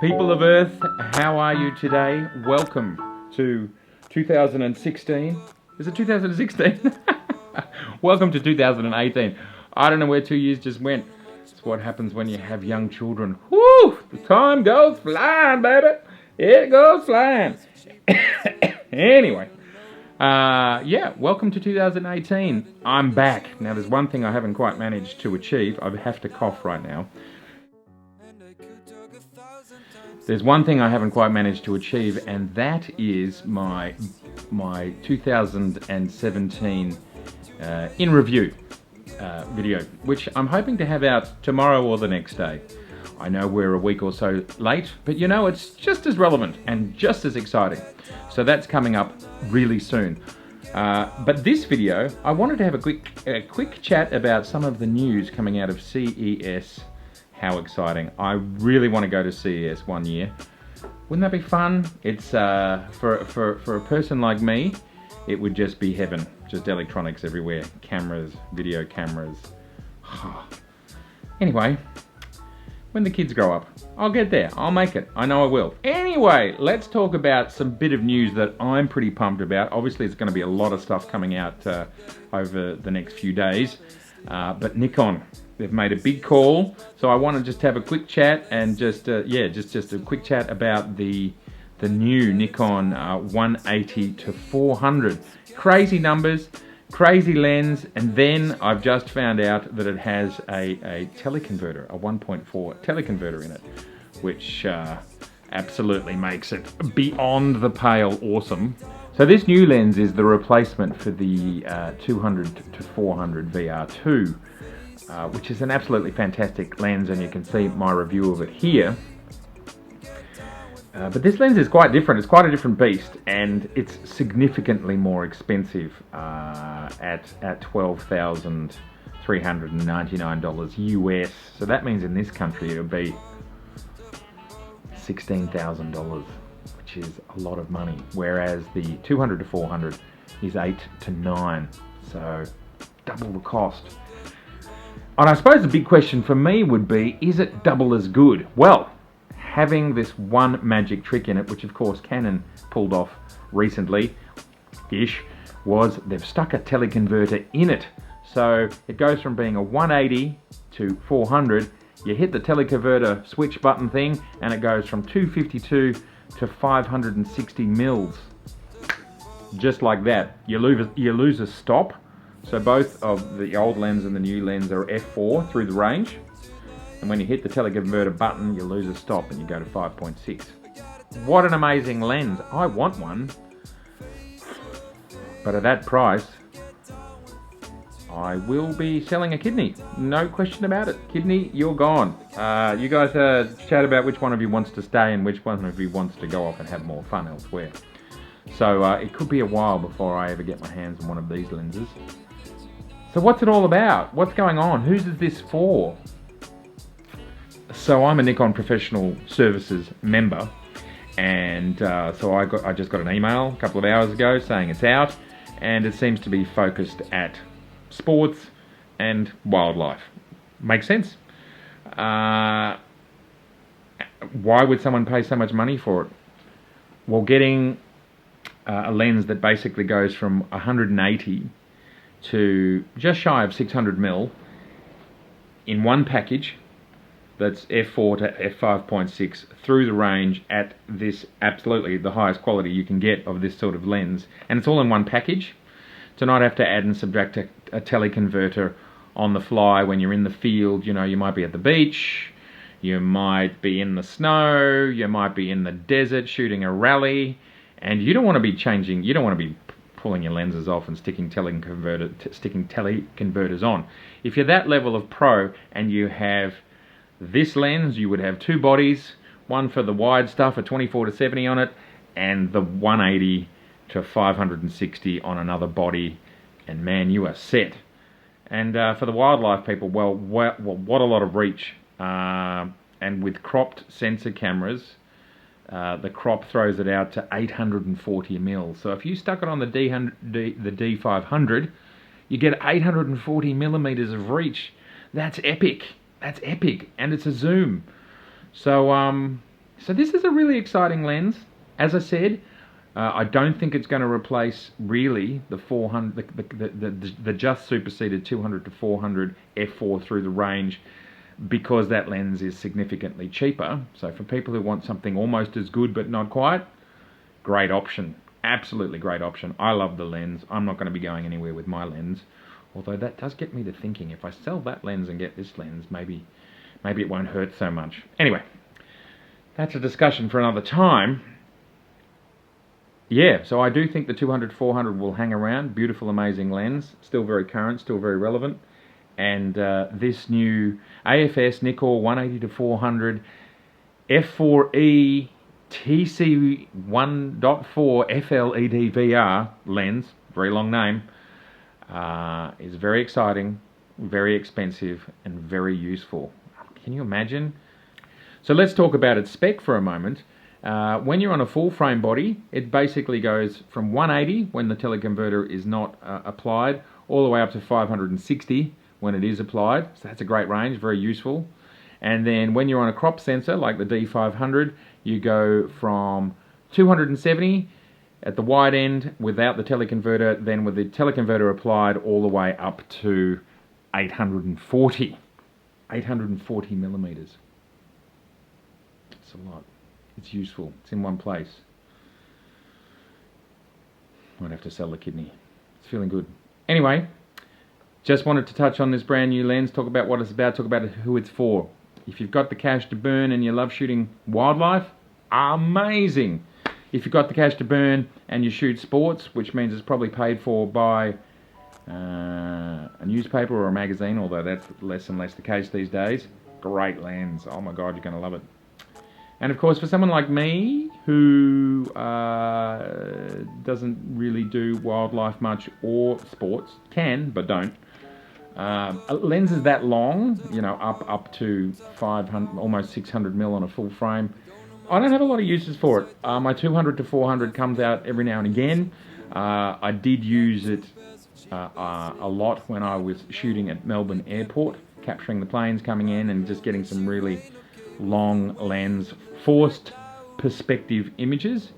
People of Earth, how are you today? Welcome to 2016. Is it 2016? Welcome to 2018. I don't know where 2 years just went. It's what happens when you have young children. Woo! The time goes flying, baby. It goes flying. Anyway, welcome to 2018. I'm back. Now, there's one thing I haven't quite managed to achieve. I have to cough right now. There's one thing I haven't quite managed to achieve, and that is my 2017 in review video, which I'm hoping to have out tomorrow or the next day. I know we're a week or so late, but you know, it's just as relevant and just as exciting. So that's coming up really soon. But this video, I wanted to have a quick chat about some of the news coming out of CES. How exciting. I really want to go to CES one year. Wouldn't that be fun? It's for a person like me, it would just be heaven. Just electronics everywhere. Cameras, video cameras. Anyway, when the kids grow up, I'll get there. I'll make it. I know I will. Anyway, let's talk about some bit of news that I'm pretty pumped about. Obviously, it's going to be a lot of stuff coming out over the next few days. But Nikon, they've made a big call, so I want to just have a quick chat and just a quick chat about the new Nikon 180 to 400. Crazy numbers, crazy lens, and then I've just found out that it has a teleconverter, a 1.4 teleconverter in it, which absolutely makes it beyond the pale awesome. So this new lens is the replacement for the 200 to 400 VR2, which is an absolutely fantastic lens, and you can see my review of it here. But this lens is quite different. It's quite a different beast, and it's significantly more expensive at $12,399 US. So that means in this country it would be $16,000, which is a lot of money. Whereas the 200 to 400 is 8 to 9, so double the cost. And I suppose the big question for me would be, is it double as good? Well, having this one magic trick in it, which of course Canon pulled off recently-ish, was they've stuck a teleconverter in it. So it goes from being a 180 to 400. You hit the teleconverter switch button thing, and it goes from 252 to 560 mils. Just like that. You lose a stop. So both of the old lens and the new lens are f4 through the range. And when you hit the teleconverter button, you lose a stop and you go to 5.6. What an amazing lens. I want one. But at that price, I will be selling a kidney. No question about it. Kidney, you're gone. You guys chat about which one of you wants to stay and which one of you wants to go off and have more fun elsewhere. So it could be a while before I ever get my hands on one of these lenses. So what's it all about? What's going on? Whose is this for? So I'm a Nikon Professional Services member, and so I just got an email a couple of hours ago saying it's out, and it seems to be focused at sports and wildlife. Makes sense. Why would someone pay so much money for it? Well, getting a lens that basically goes from 180 to just shy of 600 mil in one package, that's f4 to f5.6 through the range at this absolutely the highest quality you can get of this sort of lens, and it's all in one package, to not have to add and subtract a teleconverter on the fly when you're in the field. You know, you might be at the beach, you might be in the snow, you might be in the desert shooting a rally, and you don't want to be pulling your lenses off and sticking teleconverters on. If you're that level of pro and you have this lens, you would have two bodies, one for the wide stuff at 24 to 70 on it, and the 180 to 560 on another body, and man, you are set. And for the wildlife people, well, what a lot of reach. And with cropped sensor cameras, the crop throws it out to 840 mil. So if you stuck it on the D500, you get 840 millimeters of reach. That's epic. That's epic, and it's a zoom. So So this is a really exciting lens. As I said, I don't think it's going to replace really the 400, the just superseded 200 to 400 f4 through the range, because that lens is significantly cheaper. So for people who want something almost as good but not quite, great option. Absolutely great option. I love the lens. I'm not going to be going anywhere with my lens. Although that does get me to thinking, if I sell that lens and get this lens, maybe it won't hurt so much. Anyway, that's a discussion for another time. Yeah, so I do think the 200-400 will hang around. Beautiful, amazing lens. Still very current, still very relevant. And this new AFS Nikkor 180-400 f4e TC 1.4 FLED VR lens, very long name, is very exciting, very expensive, and very useful. Can you imagine? So let's talk about its spec for a moment. When you're on a full frame body, it basically goes from 180 when the teleconverter is not applied, all the way up to 560 when it is applied. So that's a great range, very useful. And then when you're on a crop sensor like the D500, you go from 270 at the wide end without the teleconverter, then with the teleconverter applied, all the way up to 840 millimeters. It's a lot. It's useful. It's in one place. Might have to sell the kidney. It's feeling good. Anyway, just wanted to touch on this brand new lens, talk about what it's about, talk about who it's for. If you've got the cash to burn and you love shooting wildlife, amazing. If you've got the cash to burn and you shoot sports, which means it's probably paid for by a newspaper or a magazine, although that's less and less the case these days, great lens. Oh my God, you're going to love it. And of course, for someone like me who doesn't really do wildlife much or sports, can but don't, lenses that long, you know, up to 500, almost 600 mil on a full frame, I don't have a lot of uses for it. My 200 to 400 comes out every now and again. I did use it a lot when I was shooting at Melbourne Airport, capturing the planes coming in and just getting some really long lens, forced perspective images,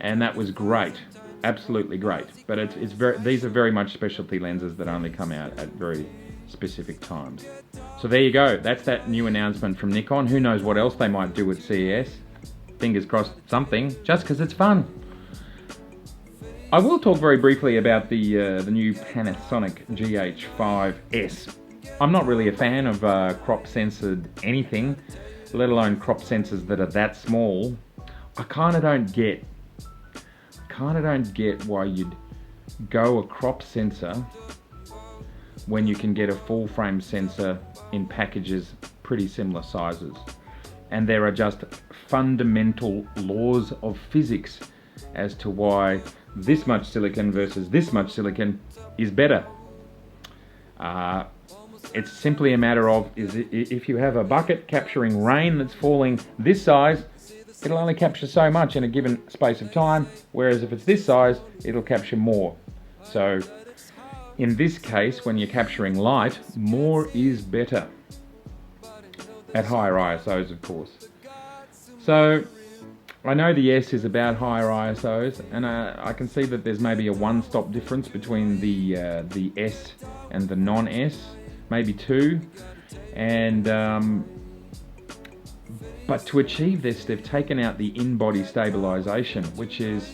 and that was great, absolutely great. But these are very much specialty lenses that only come out at very specific times. So there you go. That's that new announcement from Nikon. Who knows what else they might do at CES? Fingers crossed something, just because it's fun. I will talk very briefly about the new Panasonic GH5S. I'm not really a fan of crop censored anything, let alone crop sensors that are that small. I kind of don't get why you'd go a crop sensor when you can get a full frame sensor in packages pretty similar sizes. And there are just fundamental laws of physics as to why this much silicon versus this much silicon is better. It's simply a matter of, if you have a bucket capturing rain that's falling this size, it'll only capture so much in a given space of time, whereas if it's this size, it'll capture more. So in this case, when you're capturing light, more is better. At higher ISOs, of course. So I know the S is about higher ISOs, and I can see that there's maybe a one-stop difference between the S and the non-S, maybe two. And but to achieve this, they've taken out the in-body stabilization, which is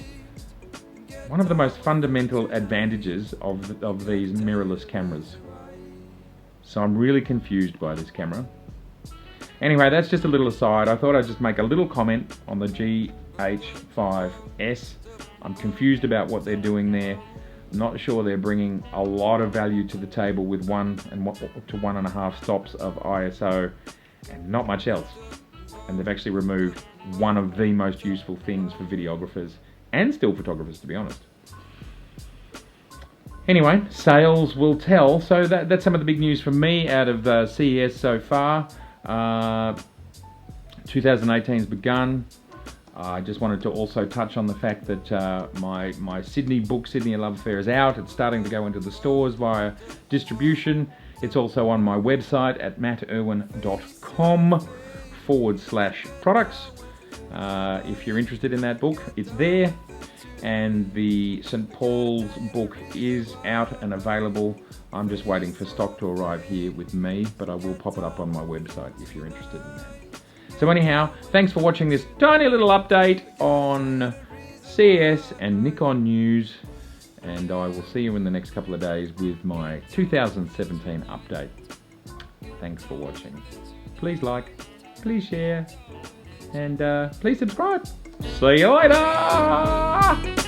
one of the most fundamental advantages of these mirrorless cameras. So I'm really confused by this camera. Anyway, that's just a little aside. I thought I'd just make a little comment on the GH5S. I'm confused about what they're doing there. I'm not sure they're bringing a lot of value to the table with 1 to 1.5 stops of ISO and not much else. And they've actually removed one of the most useful things for videographers and still photographers, to be honest. Anyway, sales will tell. So that's some of the big news from me out of CES so far. 2018's begun. I just wanted to also touch on the fact that my Sydney book, Sydney A Love Affair, is out. It's starting to go into the stores via distribution. It's also on my website at mattirwin.com/products. If you're interested in that book, it's there. And the St. Paul's book is out and available. I'm just waiting for stock to arrive here with me, but I will pop it up on my website if you're interested in that. So anyhow, thanks for watching this tiny little update on CES and Nikon news, and I will see you in the next couple of days with my 2017 update. Thanks for watching. Please like, please share, and please subscribe. See you later!